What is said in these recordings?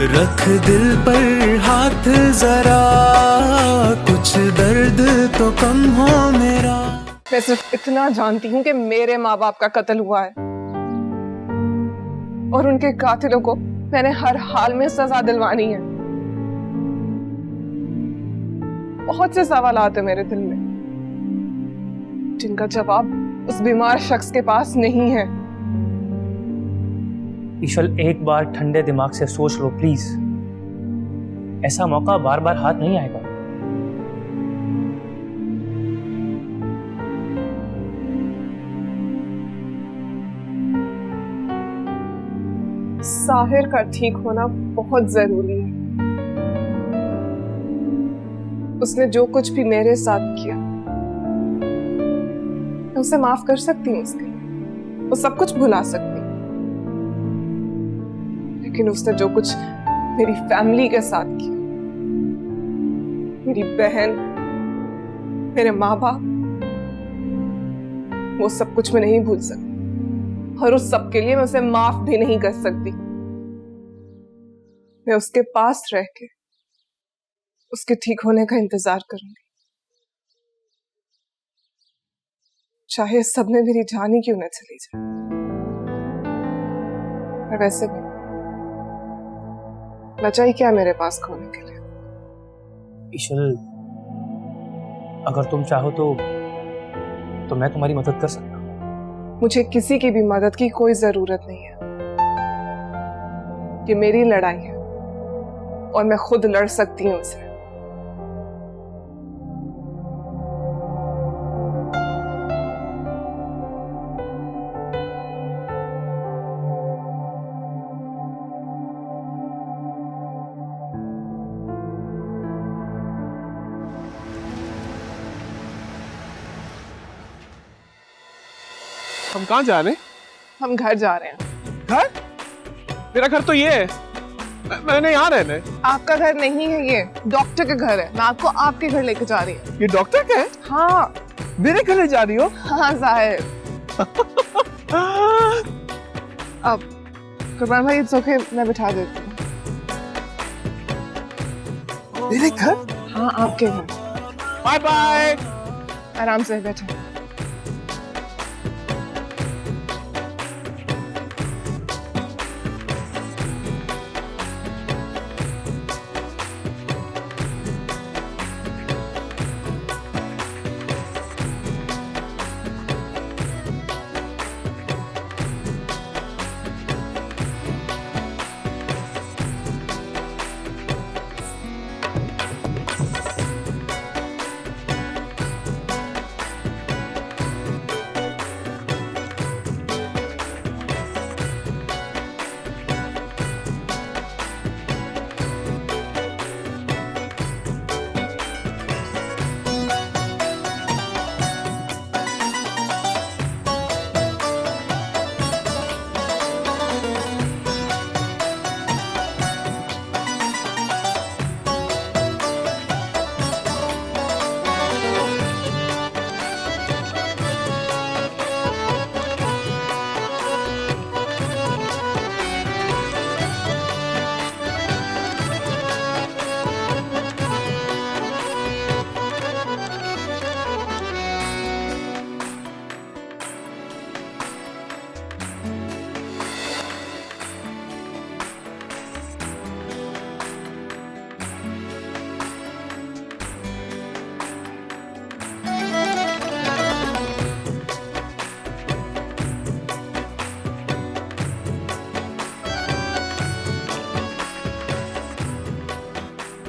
रख दिल पर हाथ जरा, कुछ दर्द तो कम हो मेरा। मैं सिर्फ इतना जानती हूँ कि मेरे माँ बाप का कत्ल हुआ है और उनके कातिलों को मैंने हर हाल में सजा दिलवानी है। बहुत से सवालात है मेरे दिल में जिनका जवाब उस बीमार शख्स के पास नहीं है। ईशल, एक बार ठंडे दिमाग से सोच लो प्लीज। ऐसा मौका बार बार हाथ नहीं आएगा। साहिर का ठीक होना बहुत जरूरी है। उसने जो कुछ भी मेरे साथ किया मैं उसे माफ कर सकती हूँ, उसके लिए वो सब कुछ भुला सकती हूँ, लेकिन उसने जो कुछ मेरी फैमिली के साथ किया, मेरी बहन, मेरे माँ बाप, वो सब कुछ मैं नहीं भूल सकती और उस सब के लिए मैं उसे माफ भी नहीं कर सकती। मैं उसके पास रह के उसके ठीक होने का इंतजार करूंगी, चाहे सब में मेरी जान ही क्यों न चली जाए। और वैसे भी बचा ही क्या मेरे पास खोने के लिए। ईशल, अगर तुम चाहो तो मैं तुम्हारी मदद कर सकता हूँ। मुझे किसी की भी मदद की कोई जरूरत नहीं है। ये मेरी लड़ाई है और मैं खुद लड़ सकती हूँ उसे। हम कहाँ जा रहे हैं? हम घर जा रहे हैं। घर? मेरा घर तो ये है। मैंने यहाँ रहना है। आपका घर नहीं है, ये डॉक्टर का घर है। मैं आपको आपके घर लेके जा रही हूँ। ये डॉक्टर का है? हाँ। मेरे घर ले जा रही हो? हाँ जाहिर। अब कुर्बान भाई इट्स ओके, मैं बिठा देती हूँ। मेरे घर? हाँ आपके घर। Bye bye. आराम से बैठे।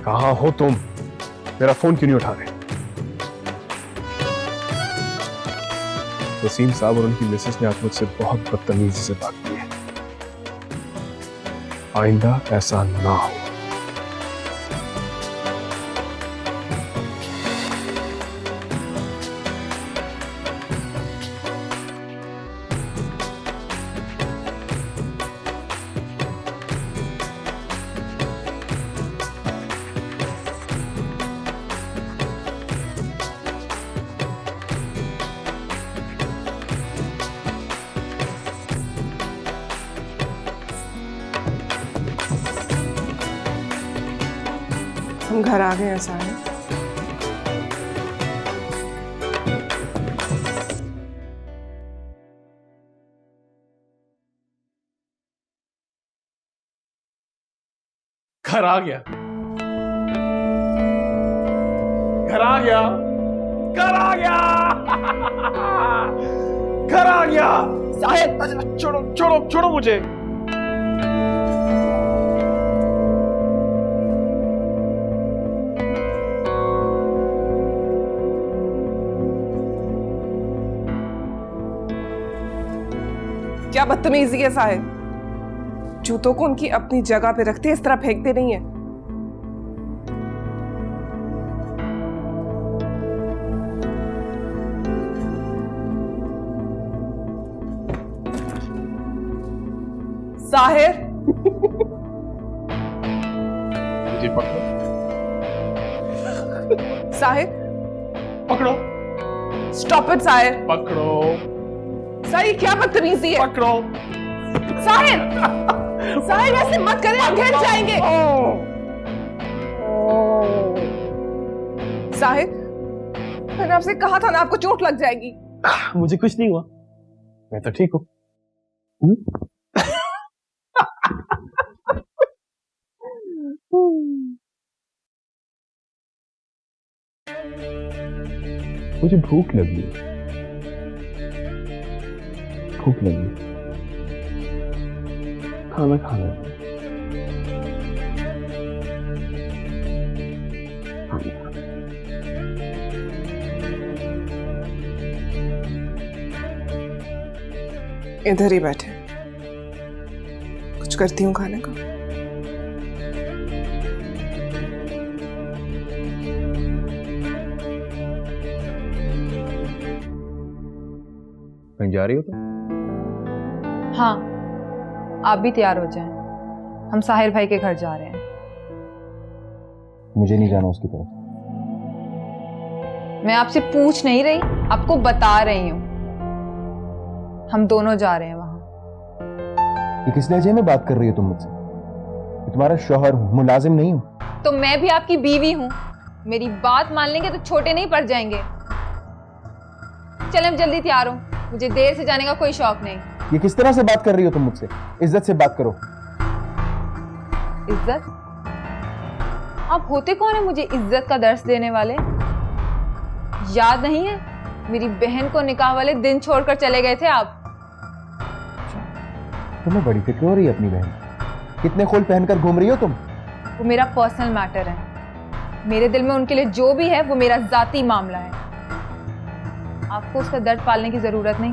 कहाँ हो तुम? मेरा फोन क्यों नहीं उठा रहे? वसीम साहब और उनकी मिसेस ने आज मुझसे बहुत बदतमीजी से बात की है। आइंदा ऐसा ना हो। हम घर आ गए हैं साहिब। घर आ गया, घर आ गया, घर आ गया, घर आ गया। साहिब छोड़ो छोड़ो छोड़ो मुझे। क्या बदतमीजी है साहिब, जूतों को उनकी अपनी जगह पे रखते, इस तरह फेंकते नहीं है। साहिर मुझे पकड़ो, साहिर पकड़ो, स्टॉप इट साहिर। पकड़ो, साहिर क्या बदतमीजी है। पकड़ो। साहिर साहिर ऐसे मत करें, हम गिर जाएंगे। साहिर मैंने आपसे कहा था ना आपको चोट लग जाएगी। मुझे कुछ नहीं हुआ। मैं तो ठीक हूँ। मुझे भूख लगी है, भूख लगी, खाना खाना है। इधर ही बैठे, कुछ करती हूँ खाने का। कहीं जा रही हो तुम? हाँ, आप भी तैयार हो जाएं। हम साहिर भाई के घर जा रहे हैं। मुझे नहीं जाना उसकी तरफ। मैं आपसे पूछ नहीं रही, आपको बता रही हूँ। हम दोनों जा रहे हैं वहां। ये किस लहजे में बात कर रही हो तुम मुझसे? मैं तुम्हारा शौहर हूँ, मुलाजिम नहीं हूँ। तो मैं भी आपकी बीवी हूँ। मेरी बात मान लेंगे तो छोटे नहीं पड़ जाएंगे। चलें, अब जल्दी तैयार हो, मुझे देर से जाने का कोई शौक नहीं। ये किस तरह से बात कर रही हो तुम मुझसे? इज्जत से बात करो। इज्जत? आप होते कौन है मुझे इज्जत का दर्स देने वाले? याद नहीं है, मेरी बहन को निकाह वाले दिन छोड़कर चले गए थे आप। तुम्हें बड़ी फिक्र हो रही है अपनी बहन। कितने खोल पहनकर घूम रही हो तुम? वो मेरा पर्सनल मैटर है। मेरे दिल में उनके लिए जो भी है वो मेरा जाती मामला है। आपको उसका दर्द पालने की जरूरत नहीं।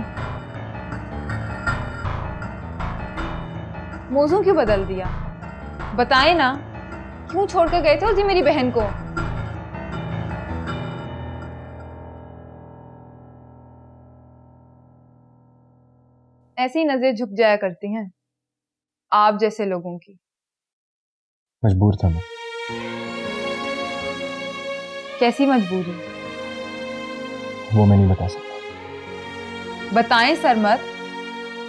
मौजू क्यों बदल दिया? बताएं ना, क्यों छोड़कर गए थे उस दिन मेरी बहन को? ऐसी नजरें झुक जाया करती हैं आप जैसे लोगों की। मजबूर था मैं। कैसी मजबूरी? वो मैं नहीं बता सकता। बताएं सरमत,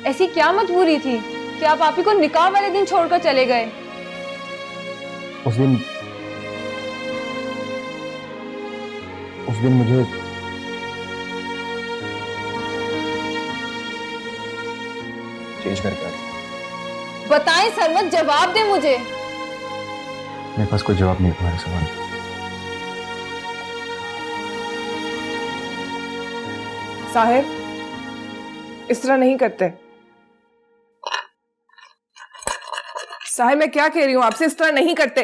ऐसी क्या मजबूरी थी कि आप ही को निकाह वाले दिन छोड़कर चले गए? उस दिन मुझे चेंज करके आया। बताएं सरमत, जवाब दें मुझे। मेरे पास कोई जवाब नहीं है तुम्हारे सवाल का। साहिर इस तरह नहीं करते। साहिर मैं क्या कह रही हूं आपसे, इस तरह नहीं करते।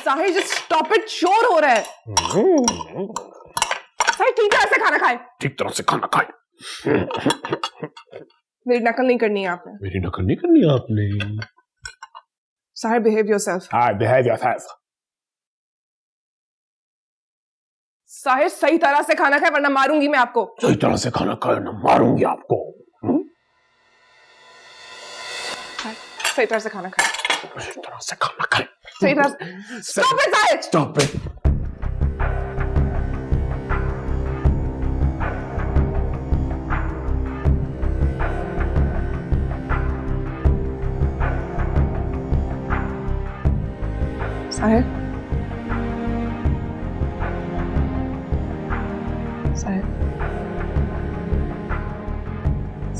साहिर जस्ट स्टॉप इट, शोर हो रहा है। साहिर ठीक तरह से खाना खाए। ठीक तरह से खाना खाए। मेरी नकल नहीं करनी है आपने। मेरी नकल नहीं करनी है आपने। Sahir behave yourself. हाँ, बिहेव योरसेल्फ। साहिर सही तरह से खाना खाए वरना मारूंगी मैं आपको। सही तरह से खाना खाए ना मारूंगी आपको। सही तरह से खाना खाए। सही तरह से खाना खाए। सही तरह से। Stop it Sahir. Stop it. Sahir, Sahir,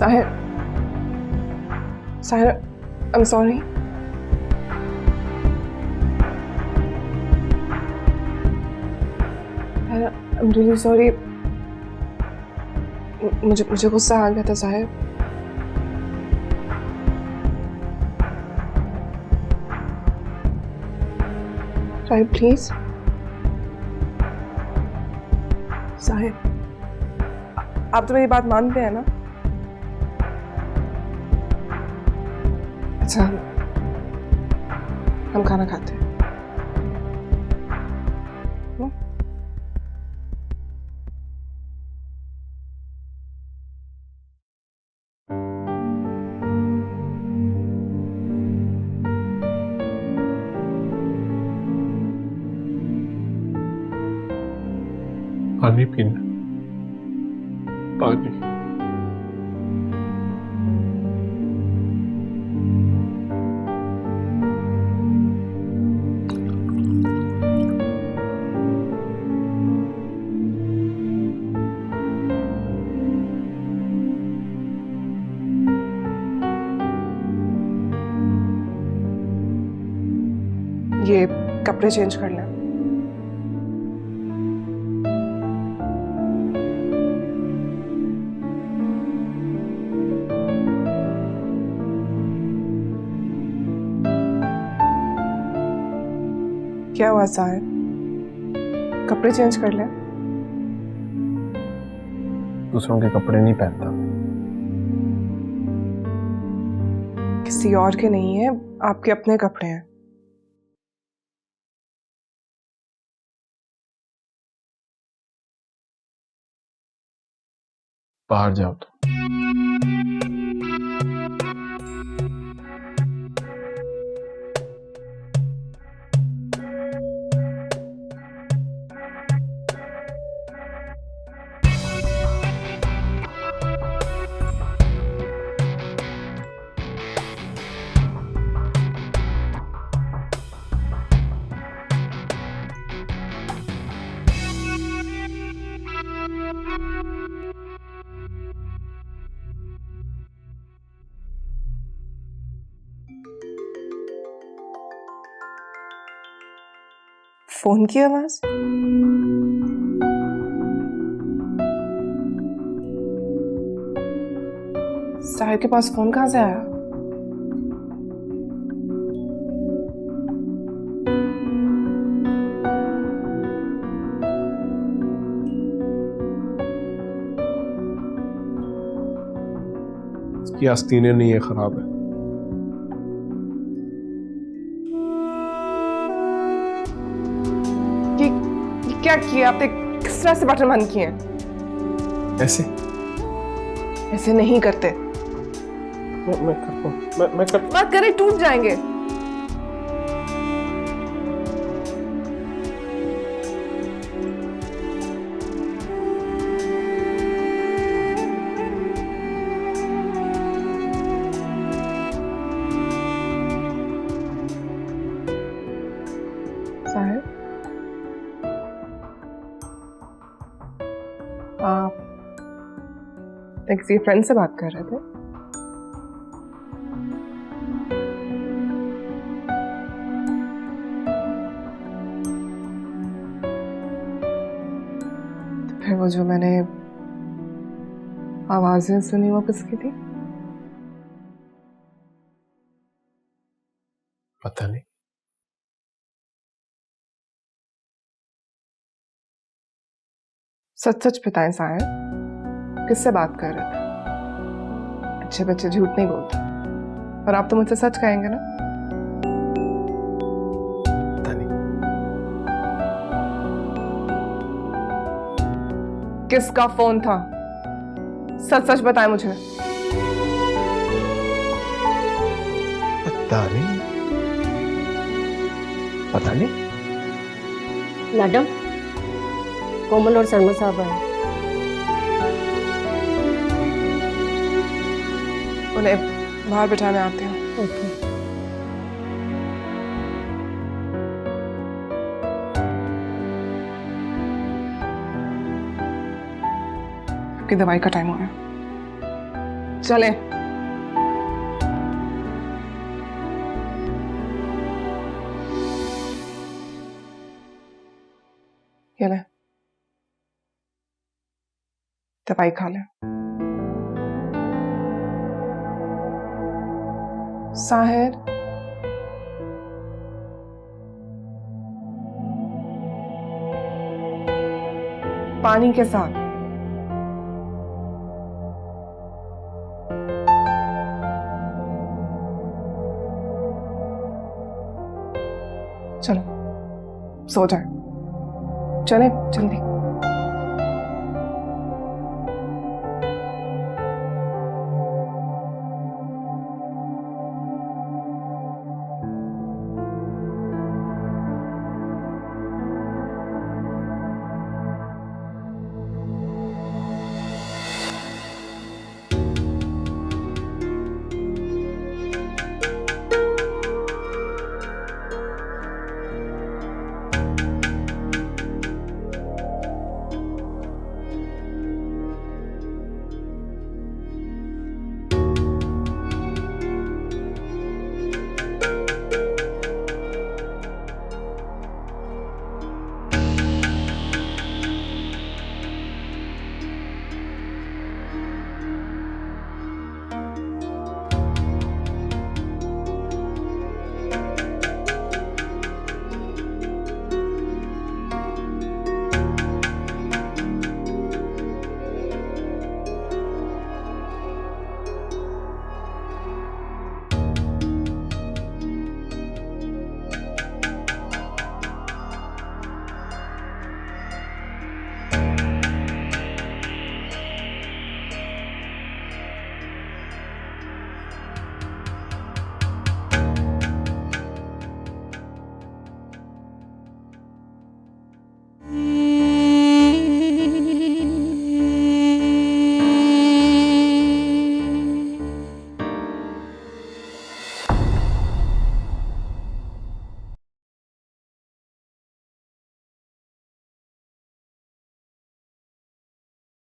Sahir, Sahir, I'm sorry. I'm really sorry. मुझे गुस्सा आ गया था साहिर. साहिर प्लीज. साहिर, आप तो मेरी बात मानते हैं ना? अच्छा, हम खाना खाते हैं. पानी पीना, पानी. ये कपड़े चेंज कर लें. क्या हुआ साहिर? कपड़े चेंज कर लें. दूसरों के कपड़े नहीं पहनता. किसी और के नहीं है, आपके अपने कपड़े हैं. बाहर जाओ तो. फोन की आवाज. साहिर के पास फोन कहां से आया? इसकी आस्तीनें नहीं है, खराब है. क्या किया आपने? किस तरह से बटन बंद किए हैं? ऐसे ऐसे नहीं करते. मैं करता हूं. मैं कर. बात करें टूट जाएंगे. साहिर, आप किसी फ्रेंड से बात कर रहे थे? तो फिर वो जो मैंने आवाजें सुनी वो किसकी थी? पता नहीं. सच सच बताएं साहिर, किससे बात कर रहे थे? अच्छे बच्चे झूठ नहीं बोलते. और आप तो मुझसे सच कहेंगे ना? पता नहीं. किसका फोन था? सच सच बताएं मुझे. पता नहीं. पता नहीं. मैडम, कोमल और शर्मा साहब आए. उन्हें बाहर बिठाने आते हैं. ओके. आपकी दवाई का टाइम हो रहा है। चले। ये ले, दवाई खा ले। साहिर, पानी के साथ। चलो सो जाए, चले जल्दी।